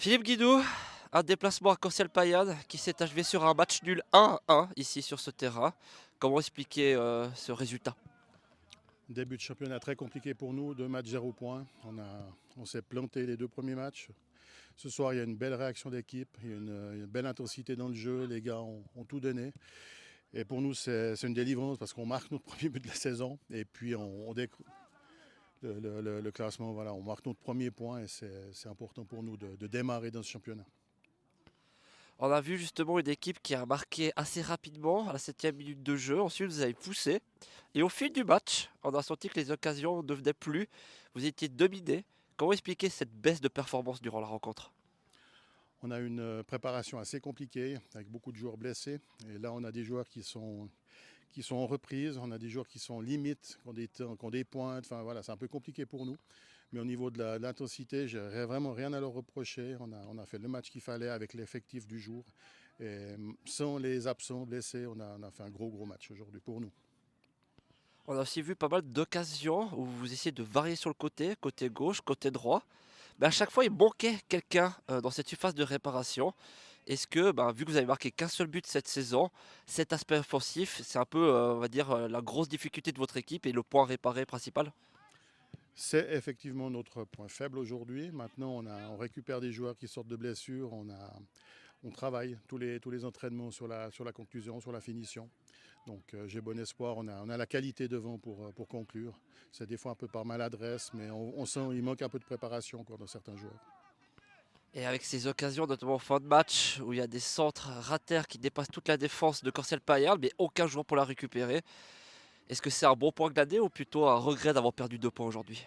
Philippe Guidou, un déplacement à Corcelles-Payerne qui s'est achevé sur un match nul 1-1 ici sur ce terrain. Comment expliquer ce résultat? Début de championnat très compliqué pour nous, 2 matchs 0 points. On s'est planté les 2 premiers matchs. Ce soir, il y a une belle réaction d'équipe, il y a une belle intensité dans le jeu, les gars ont tout donné. Et pour nous, c'est une délivrance parce qu'on marque notre premier but de la saison et puis le classement, voilà, on marque notre premier point et c'est important pour nous de démarrer dans ce championnat. On a vu justement une équipe qui a marqué assez rapidement à la 7e minute de jeu. Ensuite, vous avez poussé. Et au fil du match, on a senti que les occasions ne venaient plus. Vous étiez dominé. Comment expliquer cette baisse de performance durant la rencontre? On a une préparation assez compliquée avec beaucoup de joueurs blessés. Et là, on a des joueurs qui sont en reprise, on a des joueurs qui sont limites, qui ont des pointes. Enfin voilà, c'est un peu compliqué pour nous. Mais au niveau de l'intensité, j'ai vraiment rien à leur reprocher. On a fait le match qu'il fallait avec l'effectif du jour. Et sans les absents blessés, on a fait un gros match aujourd'hui pour nous. On a aussi vu pas mal d'occasions où vous essayez de varier sur le côté gauche, côté droit. Mais à chaque fois, il manquait quelqu'un dans cette surface de réparation. Est-ce que, bah, vu que vous avez marqué qu'un seul but cette saison, cet aspect offensif, c'est un peu, on va dire, la grosse difficulté de votre équipe et le point réparé principal? C'est effectivement notre point faible aujourd'hui. Maintenant, on récupère des joueurs qui sortent de blessures. On travaille tous les entraînements sur la conclusion, sur la finition. Donc j'ai bon espoir. On a la qualité devant pour conclure. C'est des fois un peu par maladresse, mais on sent qu'il manque un peu de préparation encore dans certains joueurs. Et avec ces occasions, notamment en fin de match, où il y a des centres ratés qui dépassent toute la défense de Corcelles-Payerne, mais aucun joueur pour la récupérer, est-ce que c'est un bon point glané ou plutôt un regret d'avoir perdu 2 points aujourd'hui?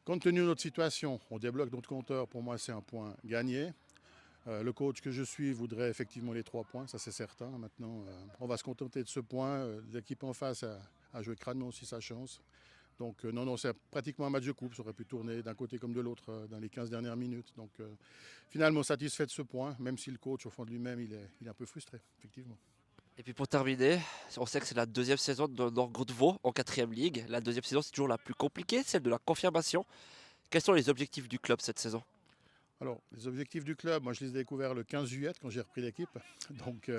Compte tenu de notre situation, on débloque notre compteur. Pour moi, c'est un point gagné. Le coach que je suis voudrait effectivement les 3 points, ça c'est certain. Maintenant, on va se contenter de ce point. L'équipe en face a joué crânement aussi sa chance. Donc non, c'est pratiquement un match de coupe. Ça aurait pu tourner d'un côté comme de l'autre dans les 15 dernières minutes. Donc finalement satisfait de ce point, même si le coach au fond de lui-même, il est un peu frustré, effectivement. Et puis pour terminer, on sait que c'est la deuxième saison de Norgro de Vaud en 4e ligue. La deuxième saison, c'est toujours la plus compliquée, celle de la confirmation. Quels sont les objectifs du club cette saison? Alors, les objectifs du club, moi je les ai découverts le 15 juillet quand j'ai repris l'équipe. Donc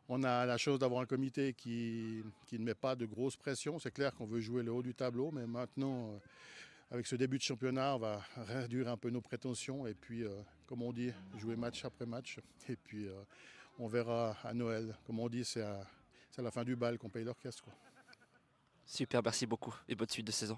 on a la chance d'avoir un comité qui ne met pas de grosse pression. C'est clair qu'on veut jouer le haut du tableau, mais maintenant, avec ce début de championnat, on va réduire un peu nos prétentions et puis, comme on dit, jouer match après match. Et puis, on verra à Noël. Comme on dit, c'est à la fin du bal qu'on paye l'orchestre, quoi. Super, merci beaucoup et bonne suite de saison.